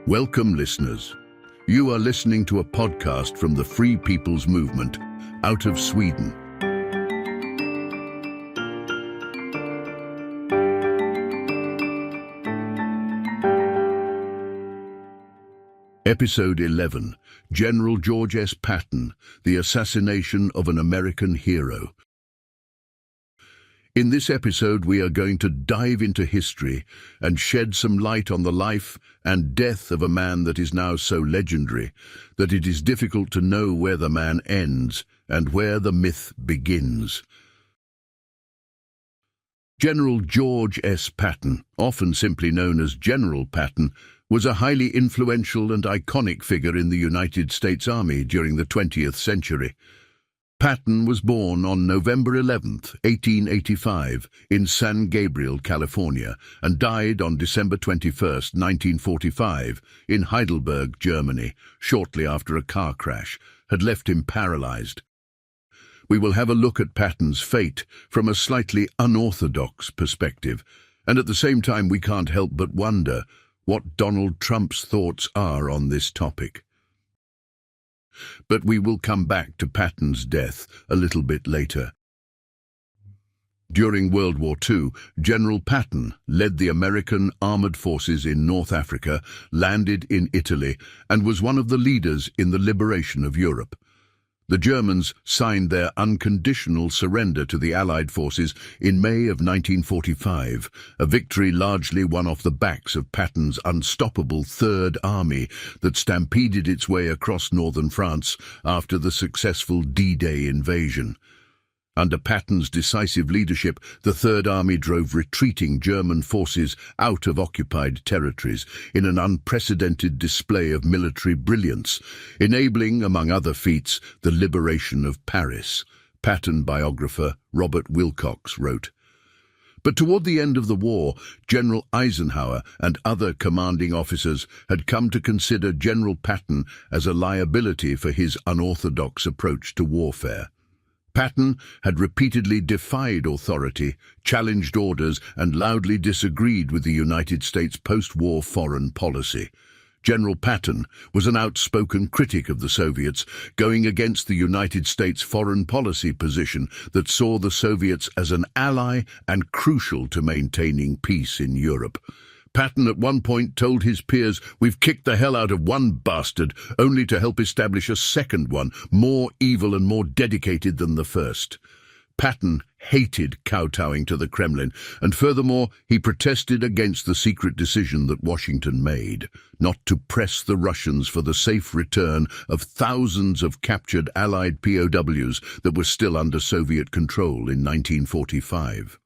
Welcome, listeners. You are listening to a podcast from the Free People's Movement out of Sweden. Episode 11, General George S. Patton, the assassination of an American hero. In this episode, we are going to dive into history and shed some light on the life and death of a man that is now so legendary that it is difficult to know where the man ends and where the myth begins. General George S. Patton, often simply known as General Patton, was a highly influential and iconic figure in the United States Army during the 20th century. Patton was born on November 11, 1885, in San Gabriel, California, and died on December 21, 1945, in Heidelberg, Germany, shortly after a car crash had left him paralyzed. We will have a look at Patton's fate from a slightly unorthodox perspective, and at the same time we can't help but wonder what Donald Trump's thoughts are on this topic. But we will come back to Patton's death a little bit later. During World War II, General Patton led the American armored forces in North Africa, landed in Italy, and was one of the leaders in the liberation of Europe. The Germans signed their unconditional surrender to the Allied forces in May of 1945, a victory largely won off the backs of Patton's unstoppable Third Army that stampeded its way across northern France after the successful D-Day invasion. Under Patton's decisive leadership, the Third Army drove retreating German forces out of occupied territories in an unprecedented display of military brilliance, enabling, among other feats, the liberation of Paris. Patton biographer Robert Wilcox wrote. But toward the end of the war, General Eisenhower and other commanding officers had come to consider General Patton as a liability for his unorthodox approach to warfare. Patton had repeatedly defied authority, challenged orders, and loudly disagreed with the United States post-war foreign policy. General Patton was an outspoken critic of the Soviets, going against the United States foreign policy position that saw the Soviets as an ally and crucial to maintaining peace in Europe. Patton at one point told his peers, "We've kicked the hell out of one bastard, only to help establish a second one, more evil and more dedicated than the first." Patton hated kowtowing to the Kremlin, and furthermore, he protested against the secret decision that Washington made, not to press the Russians for the safe return of thousands of captured Allied POWs that were still under Soviet control in 1945.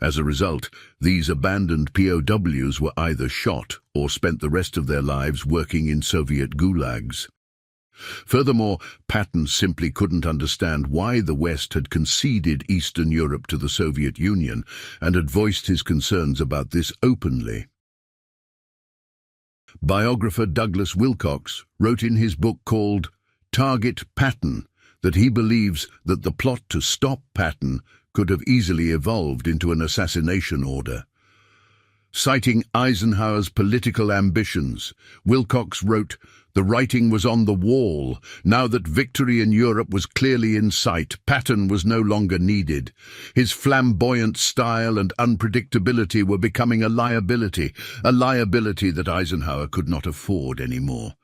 As a result, these abandoned POWs were either shot or spent the rest of their lives working in Soviet gulags. Furthermore, Patton simply couldn't understand why the West had conceded Eastern Europe to the Soviet Union and had voiced his concerns about this openly. Biographer Douglas Wilcox wrote in his book called Target Patton that he believes that the plot to stop Patton could have easily evolved into an assassination order. Citing Eisenhower's political ambitions, Wilcox wrote, "The writing was on the wall. Now that victory in Europe was clearly in sight, Patton was no longer needed. His flamboyant style and unpredictability were becoming a liability that Eisenhower could not afford anymore."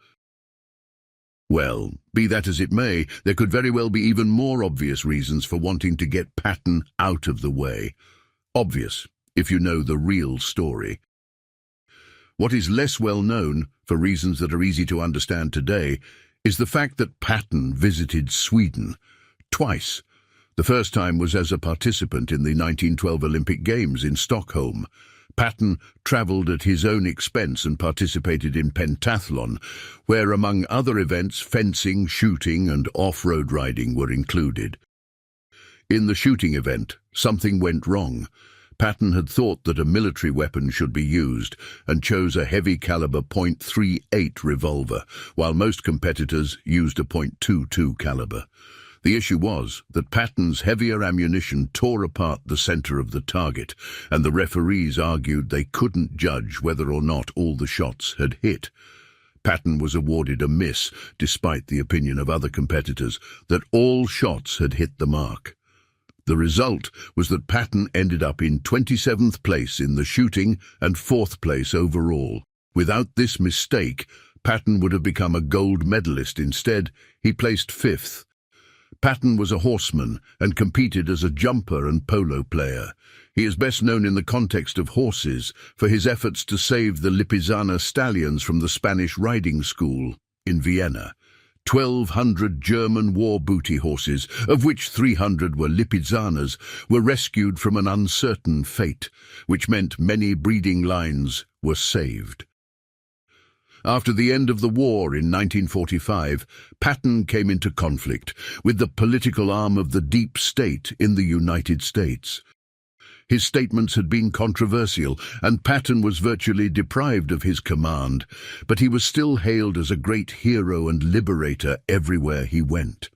Well, be that as it may, there could very well be even more obvious reasons for wanting to get Patton out of the way. Obvious, if you know the real story. What is less well known, for reasons that are easy to understand today, is the fact that Patton visited Sweden twice. The first time was as a participant in the 1912 Olympic Games in Stockholm. Patton travelled at his own expense and participated in pentathlon, where, among other events, fencing, shooting and off-road riding were included. In the shooting event, something went wrong. Patton had thought that a military weapon should be used and chose a heavy-caliber .38 revolver, while most competitors used a .22 caliber. The issue was that Patton's heavier ammunition tore apart the center of the target, and the referees argued they couldn't judge whether or not all the shots had hit. Patton was awarded a miss, despite the opinion of other competitors that all shots had hit the mark. The result was that Patton ended up in 27th place in the shooting and 4th place overall. Without this mistake, Patton would have become a gold medalist. Instead, he placed 5th. Patton was a horseman and competed as a jumper and polo player. He is best known in the context of horses for his efforts to save the Lipizzaner stallions from the Spanish riding school in Vienna. 1,200 German war booty horses, of which 300 were Lipizzaners, were rescued from an uncertain fate, which meant many breeding lines were saved. After the end of the war in 1945, Patton came into conflict with the political arm of the deep state in the United States. His statements had been controversial, and Patton was virtually deprived of his command, but he was still hailed as a great hero and liberator everywhere he went.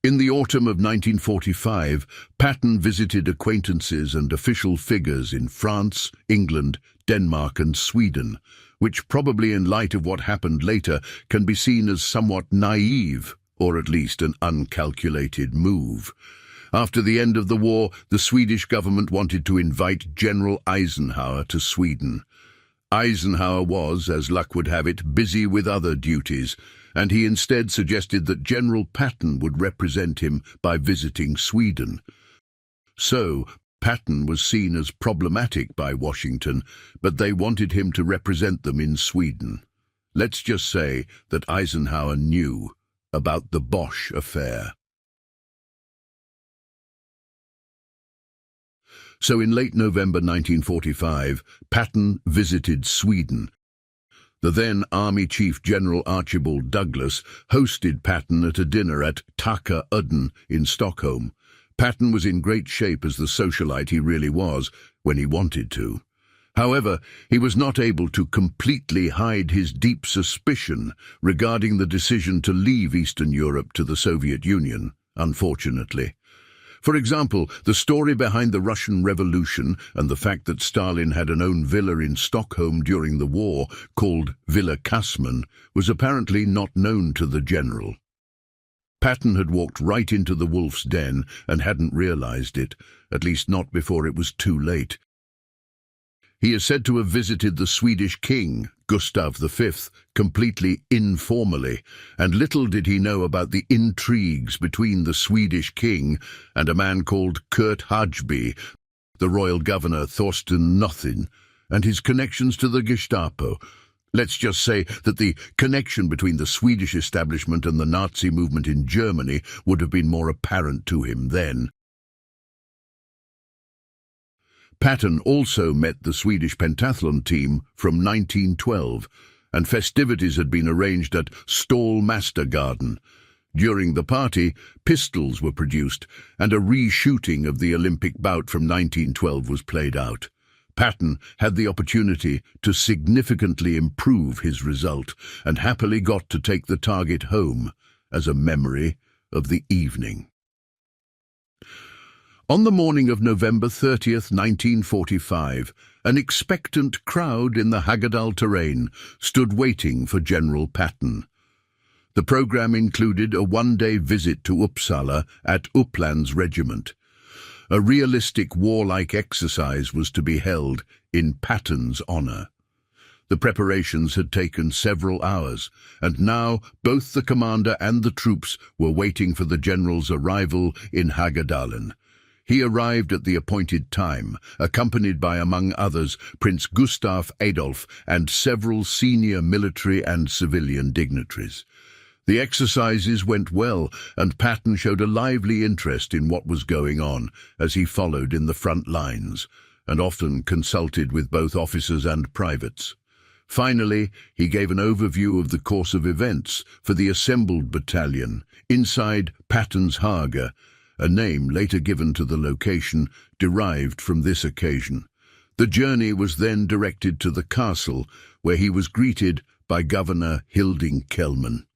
In the autumn of 1945, Patton visited acquaintances and official figures in France, England, Denmark and Sweden, which probably in light of what happened later can be seen as somewhat naive, or at least an uncalculated move. After the end of the war, the Swedish government wanted to invite General Eisenhower to Sweden. Eisenhower was, as luck would have it, busy with other duties, and he instead suggested that General Patton would represent him by visiting Sweden. So, Patton was seen as problematic by Washington, but they wanted him to represent them in Sweden. Let's just say that Eisenhower knew about the Bosch affair. So in late November 1945, Patton visited Sweden. The then Army Chief General Archibald Douglas hosted Patton at a dinner at Taka Udden in Stockholm. Patton was in great shape as the socialite he really was when he wanted to. However, he was not able to completely hide his deep suspicion regarding the decision to leave Eastern Europe to the Soviet Union, unfortunately. For example, the story behind the Russian Revolution and the fact that Stalin had an own villa in Stockholm during the war, called Villa Kassman, was apparently not known to the general. Patton had walked right into the wolf's den and hadn't realized it, at least not before it was too late. He is said to have visited the Swedish king, Gustav V, completely informally, and little did he know about the intrigues between the Swedish king and a man called Kurt Hageby, the royal governor Thorsten Nothin, and his connections to the Gestapo. Let's just say that the connection between the Swedish establishment and the Nazi movement in Germany would have been more apparent to him then. Patton also met the Swedish pentathlon team from 1912, and festivities had been arranged at Stålmastergarden. During the party, pistols were produced, and a re-shooting of the Olympic bout from 1912 was played out. Patton had the opportunity to significantly improve his result, and happily got to take the target home as a memory of the evening. On the morning of November 30th, 1945, an expectant crowd in the Hagedal terrain stood waiting for General Patton. The program included a one-day visit to Uppsala at Uppland's regiment. A realistic warlike exercise was to be held in Patton's honor. The preparations had taken several hours, and now both the commander and the troops were waiting for the general's arrival in Hagedalen. He arrived at the appointed time, accompanied by, among others, Prince Gustav Adolf and several senior military and civilian dignitaries. The exercises went well, and Patton showed a lively interest in what was going on as he followed in the front lines, and often consulted with both officers and privates. Finally, he gave an overview of the course of events for the assembled battalion inside Patton's Hage, a name later given to the location derived from this occasion. The journey was then directed to the castle, where he was greeted by Governor Hilding Kellman.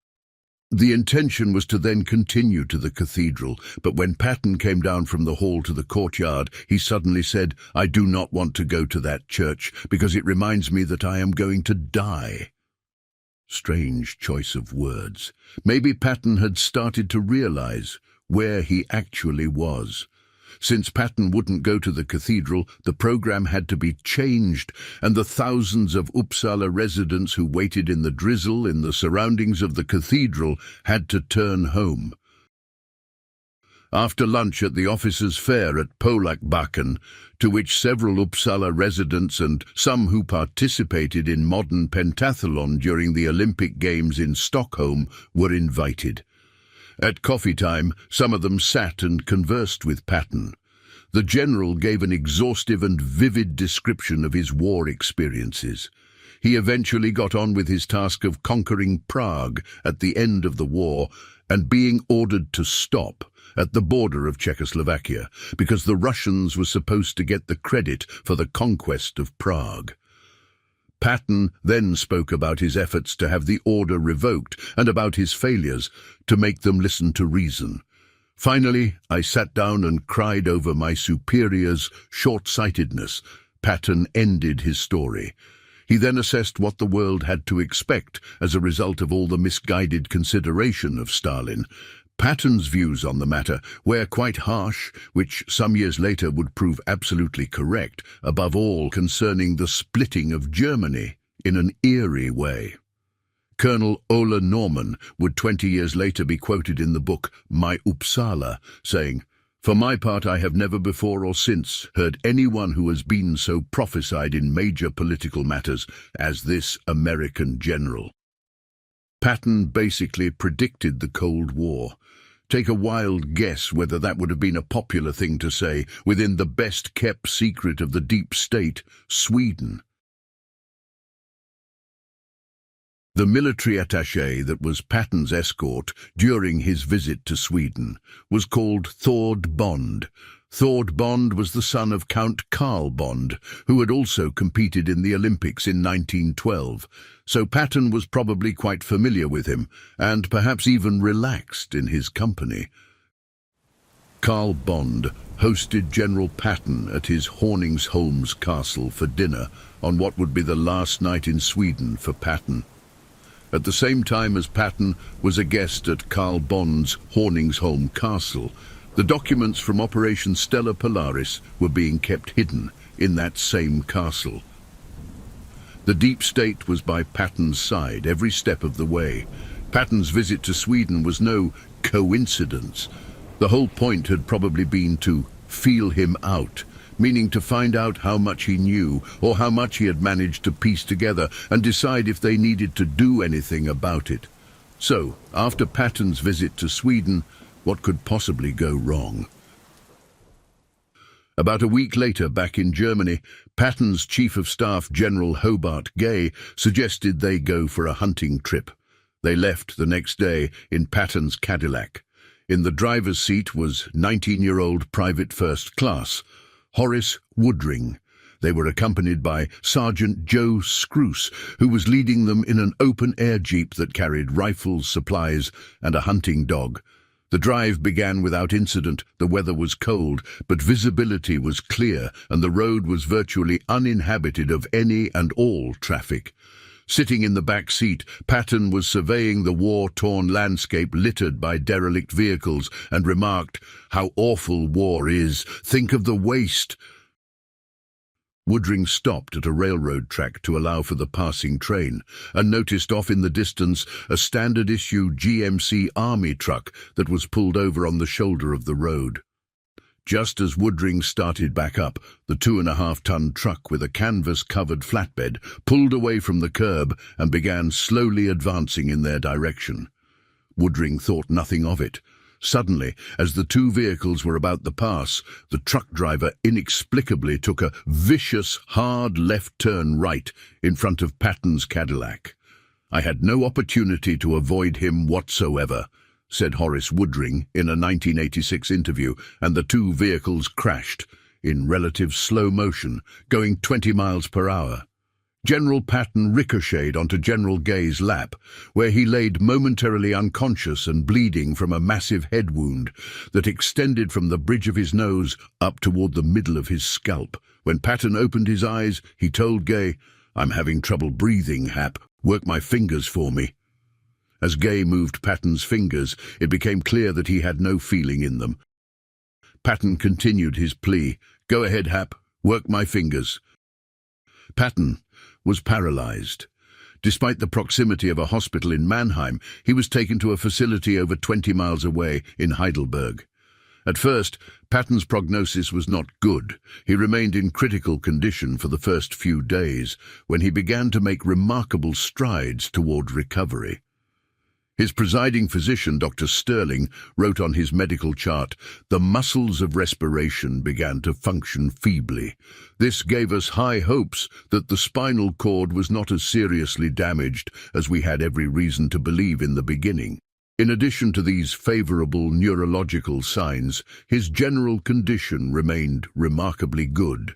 The intention was to then continue to the cathedral, but when Patton came down from the hall to the courtyard, he suddenly said, "I do not want to go to that church, because it reminds me that I am going to die." Strange choice of words. Maybe Patton had started to realize where he actually was. Since Patton wouldn't go to the cathedral, the program had to be changed, and the thousands of Uppsala residents who waited in the drizzle in the surroundings of the cathedral had to turn home. After lunch at the officers' fair at Polakbacken, to which several Uppsala residents and some who participated in modern pentathlon during the Olympic Games in Stockholm were invited. At coffee time, some of them sat and conversed with Patton. The general gave an exhaustive and vivid description of his war experiences. He eventually got on with his task of conquering Prague at the end of the war and being ordered to stop at the border of Czechoslovakia, because the Russians were supposed to get the credit for the conquest of Prague. Patton then spoke about his efforts to have the order revoked and about his failures to make them listen to reason. "Finally, I sat down and cried over my superior's short-sightedness," Patton ended his story. He then assessed what the world had to expect as a result of all the misguided consideration of Stalin. Patton's views on the matter were quite harsh, which some years later would prove absolutely correct, above all concerning the splitting of Germany in an eerie way. Colonel Ola Norman would 20 years later be quoted in the book My Uppsala, saying, "For my part, I have never before or since heard anyone who has been so prophesied in major political matters as this American general." Patton basically predicted the Cold War. Take a wild guess whether that would have been a popular thing to say within the best-kept secret of the deep state, Sweden. The military attaché that was Patton's escort during his visit to Sweden was called Thord Bond. Thord Bond was the son of Count Carl Bond, who had also competed in the Olympics in 1912, so Patton was probably quite familiar with him, and perhaps even relaxed in his company. Carl Bond hosted General Patton at his Horningsholms castle for dinner on what would be the last night in Sweden for Patton. At the same time as Patton was a guest at Carl Bond's Horningsholm castle, the documents from Operation Stella Polaris were being kept hidden in that same castle. The deep state was by Patton's side every step of the way. Patton's visit to Sweden was no coincidence. The whole point had probably been to feel him out, meaning to find out how much he knew or how much he had managed to piece together and decide if they needed to do anything about it. So, after Patton's visit to Sweden, what could possibly go wrong? About a week later, back in Germany, Patton's Chief of Staff General Hobart Gay suggested they go for a hunting trip. They left the next day in Patton's Cadillac. In the driver's seat was 19-year-old Private First Class Horace Woodring. They were accompanied by Sergeant Joe Scroose, who was leading them in an open-air jeep that carried rifles, supplies, and a hunting dog. The drive began without incident. The weather was cold, but visibility was clear, and the road was virtually uninhabited of any and all traffic. Sitting in the back seat, Patton was surveying the war-torn landscape littered by derelict vehicles and remarked, "How awful war is! Think of the waste!" Woodring stopped at a railroad track to allow for the passing train and noticed off in the distance a standard-issue GMC Army truck that was pulled over on the shoulder of the road. Just as Woodring started back up, the 2.5-ton truck with a canvas-covered flatbed pulled away from the curb and began slowly advancing in their direction. Woodring thought nothing of it. Suddenly, as the two vehicles were about the pass, the truck driver inexplicably took a vicious, hard left turn right in front of Patton's Cadillac. "I had no opportunity to avoid him whatsoever," said Horace Woodring in a 1986 interview, and the two vehicles crashed in relative slow motion, going 20 miles per hour. General Patton ricocheted onto General Gay's lap, where he laid momentarily unconscious and bleeding from a massive head wound that extended from the bridge of his nose up toward the middle of his scalp. When Patton opened his eyes, he told Gay, "I'm having trouble breathing, Hap. Work my fingers for me." As Gay moved Patton's fingers, it became clear that he had no feeling in them. Patton continued his plea, "Go ahead, Hap. Work my fingers." Patton was paralyzed. Despite the proximity of a hospital in Mannheim, he was taken to a facility over 20 miles away in Heidelberg. At first, Patton's prognosis was not good. He remained in critical condition for the first few days, when he began to make remarkable strides toward recovery. His presiding physician, Dr. Sterling, wrote on his medical chart, "The muscles of respiration began to function feebly. This gave us high hopes that the spinal cord was not as seriously damaged as we had every reason to believe in the beginning." In addition to these favorable neurological signs, his general condition remained remarkably good.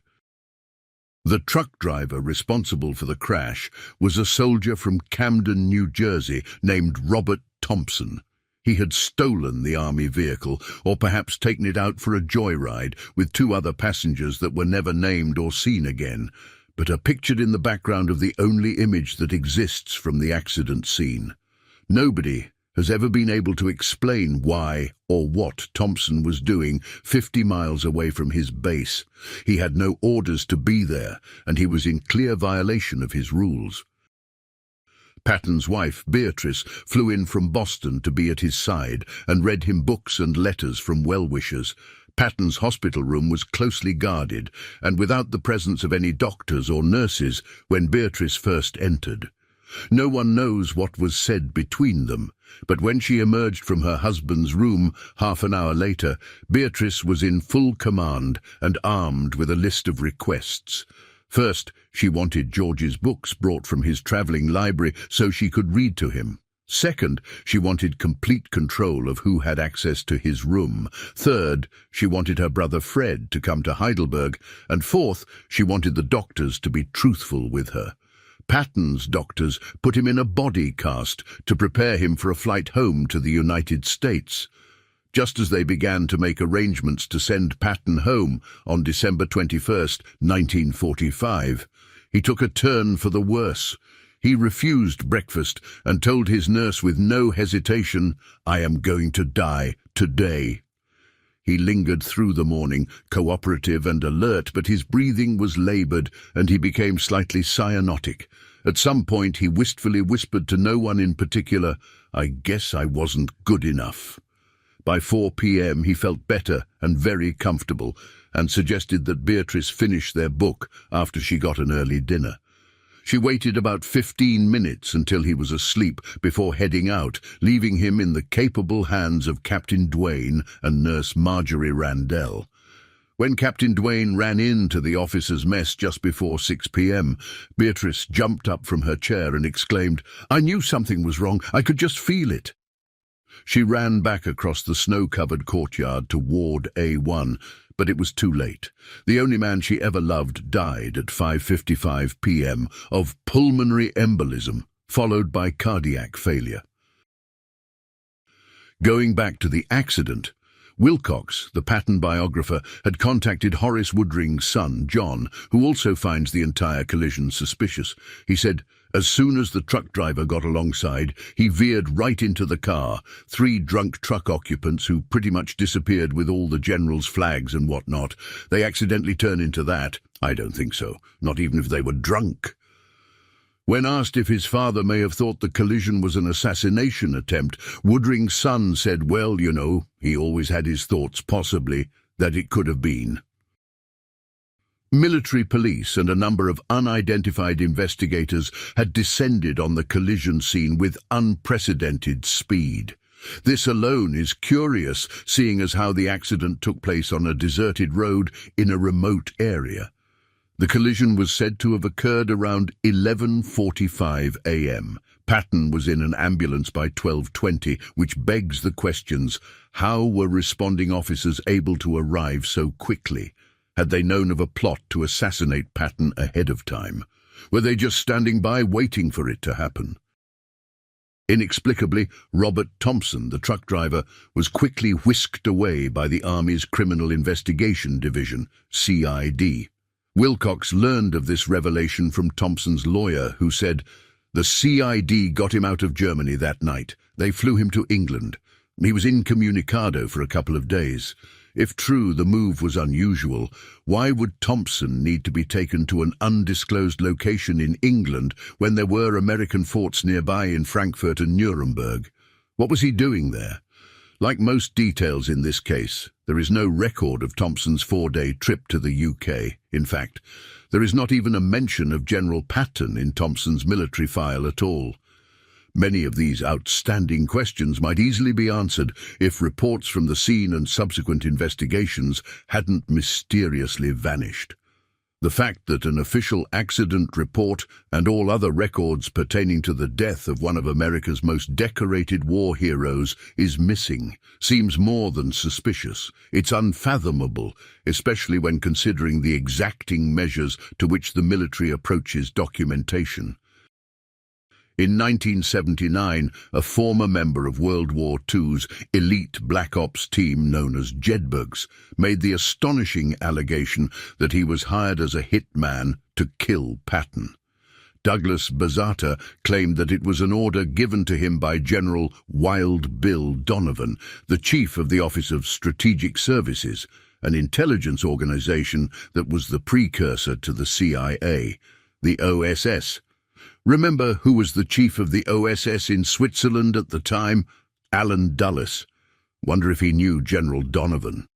The truck driver responsible for the crash was a soldier from Camden, New Jersey, named Robert Thompson. He had stolen the army vehicle, or perhaps taken it out for a joyride, with 2 other passengers that were never named or seen again, but are pictured in the background of the only image that exists from the accident scene. Nobody has ever been able to explain why or what Thompson was doing 50 miles away from his base. He had no orders to be there, and he was in clear violation of his rules. Patton's wife, Beatrice, flew in from Boston to be at his side and read him books and letters from well-wishers. Patton's hospital room was closely guarded and without the presence of any doctors or nurses when Beatrice first entered. No one knows what was said between them, but when she emerged from her husband's room half an hour later, Beatrice was in full command and armed with a list of requests. First, she wanted George's books brought from his traveling library so she could read to him. Second, she wanted complete control of who had access to his room. Third, she wanted her brother Fred to come to Heidelberg. And fourth, she wanted the doctors to be truthful with her. Patton's doctors put him in a body cast to prepare him for a flight home to the United States. Just as they began to make arrangements to send Patton home on December 21st, 1945, he took a turn for the worse. He refused breakfast and told his nurse with no hesitation, "I am going to die today." He lingered through the morning, cooperative and alert, but his breathing was labored and he became slightly cyanotic. At some point he wistfully whispered to no one in particular, "I guess I wasn't good enough." By 4 p.m. he felt better and very comfortable and suggested that Beatrice finish their book after she got an early dinner. She waited about 15 minutes until he was asleep before heading out, leaving him in the capable hands of Captain Duane and Nurse Marjorie Randell. When Captain Duane ran into the officers' mess just before 6 p.m., Beatrice jumped up from her chair and exclaimed, "I knew something was wrong. I could just feel it." She ran back across the snow-covered courtyard to Ward A1, but it was too late. The only man she ever loved died at 5:55 p.m. of pulmonary embolism, followed by cardiac failure. Going back to the accident, Wilcox, the Patton biographer, had contacted Horace Woodring's son, John, who also finds the entire collision suspicious. He said, "As soon as the truck driver got alongside, he veered right into the car. 3 drunk truck occupants who pretty much disappeared with all the general's flags and whatnot. They accidentally turned into that. I don't think so, not even if they were drunk." When asked if his father may have thought the collision was an assassination attempt, Woodring's son said, "Well, you know, he always had his thoughts, possibly, that it could have been." Military police and a number of unidentified investigators had descended on the collision scene with unprecedented speed. This alone is curious, seeing as how the accident took place on a deserted road in a remote area. The collision was said to have occurred around 11:45 a.m. Patton was in an ambulance by 12:20, which begs the questions, how were responding officers able to arrive so quickly? Had they known of a plot to assassinate Patton ahead of time? Were they just standing by waiting for it to happen? Inexplicably, Robert Thompson, the truck driver, was quickly whisked away by the Army's Criminal Investigation Division, CID. Wilcox learned of this revelation from Thompson's lawyer, who said, "The CID got him out of Germany that night. They flew him to England. He was incommunicado for a couple of days. If true, the move was unusual. Why would Thompson need to be taken to an undisclosed location in England when there were American forts nearby in Frankfurt and Nuremberg? What was he doing there?" Like most details in this case, there is no record of Thompson's 4-day trip to the UK. In fact, there is not even a mention of General Patton in Thompson's military file at all. Many of these outstanding questions might easily be answered if reports from the scene and subsequent investigations hadn't mysteriously vanished. The fact that an official accident report and all other records pertaining to the death of one of America's most decorated war heroes is missing seems more than suspicious. It's unfathomable, especially when considering the exacting measures to which the military approaches documentation. In 1979, a former member of World War II's elite Black Ops team known as Jedburghs made the astonishing allegation that he was hired as a hitman to kill Patton. Douglas Bazata claimed that it was an order given to him by General Wild Bill Donovan, the chief of the Office of Strategic Services, an intelligence organization that was the precursor to the CIA, the OSS. Remember who was the chief of the OSS in Switzerland at the time? Alan Dulles. Wonder if he knew General Donovan.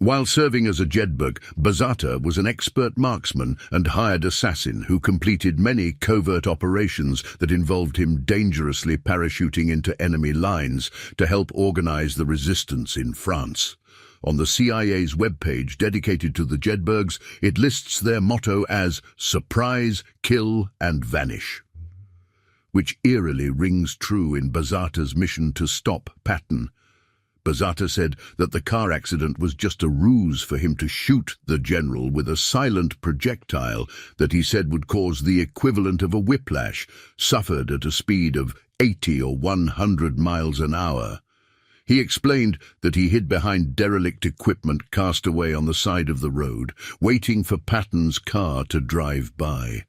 While serving as a Jedburgh, Bazata was an expert marksman and hired assassin who completed many covert operations that involved him dangerously parachuting into enemy lines to help organize the resistance in France. On the CIA's webpage dedicated to the Jedburghs, it lists their motto as "Surprise, Kill and Vanish," which eerily rings true in Bazata's mission to stop Patton. Bazata said that the car accident was just a ruse for him to shoot the general with a silent projectile that he said would cause the equivalent of a whiplash, suffered at a speed of 80 or 100 miles an hour. He explained that he hid behind derelict equipment cast away on the side of the road, waiting for Patton's car to drive by.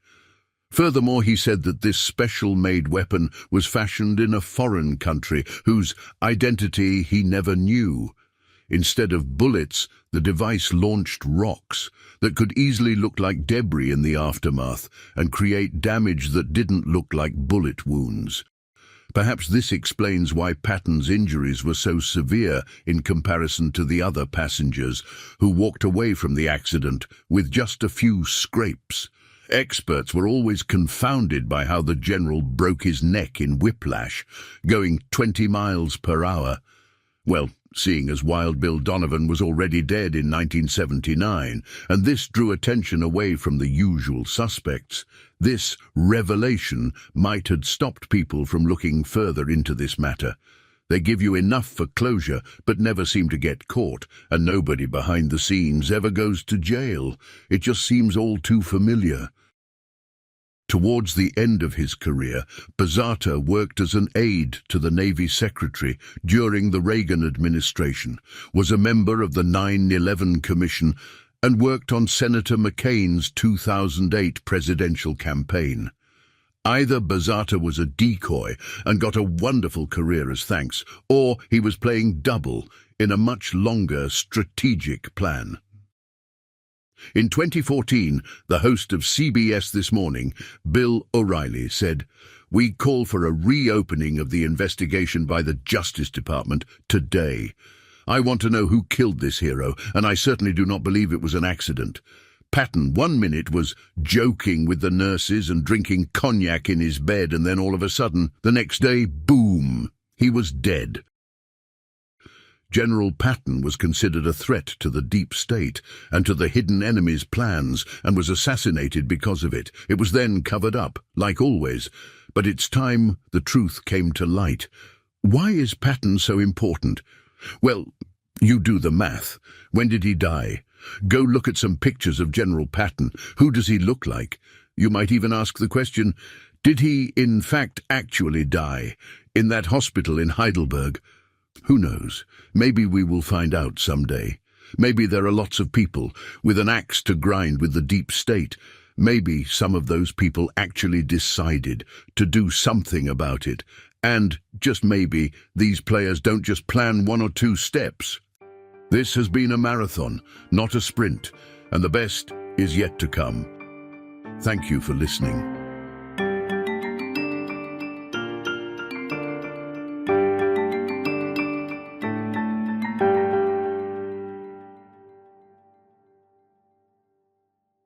Furthermore, he said that this special-made weapon was fashioned in a foreign country whose identity he never knew. Instead of bullets, the device launched rocks that could easily look like debris in the aftermath and create damage that didn't look like bullet wounds. Perhaps this explains why Patton's injuries were so severe in comparison to the other passengers who walked away from the accident with just a few scrapes. Experts were always confounded by how the general broke his neck in whiplash, going 20 miles per hour. Well, seeing as Wild Bill Donovan was already dead in 1979, and this drew attention away from the usual suspects, this revelation might have stopped people from looking further into this matter. They give you enough for closure, but never seem to get caught, and nobody behind the scenes ever goes to jail. It just seems all too familiar. Towards the end of his career, Bazata worked as an aide to the Navy Secretary during the Reagan administration, was a member of the 9/11 Commission, and worked on Senator McCain's 2008 presidential campaign. Either Bazata was a decoy and got a wonderful career as thanks, or he was playing double in a much longer strategic plan. In 2014, the host of CBS This Morning, Bill O'Reilly, said, "We call for a reopening of the investigation by the Justice Department today. I want to know who killed this hero, and I certainly do not believe it was an accident. Patton, 1 minute, was joking with the nurses and drinking cognac in his bed, and then all of a sudden, the next day, boom, he was dead." General Patton was considered a threat to the deep state and to the hidden enemy's plans, and was assassinated because of it. It was then covered up, like always, but it's time the truth came to light. Why is Patton so important? Well, you do the math. When did he die? Go look at some pictures of General Patton. Who does he look like? You might even ask the question, did he in fact actually die in that hospital in Heidelberg? Who knows? Maybe we will find out someday. Maybe there are lots of people with an axe to grind with the deep state. Maybe some of those people actually decided to do something about it. And, just maybe, these players don't just plan 1 or 2 steps. This has been a marathon, not a sprint, and the best is yet to come. Thank you for listening.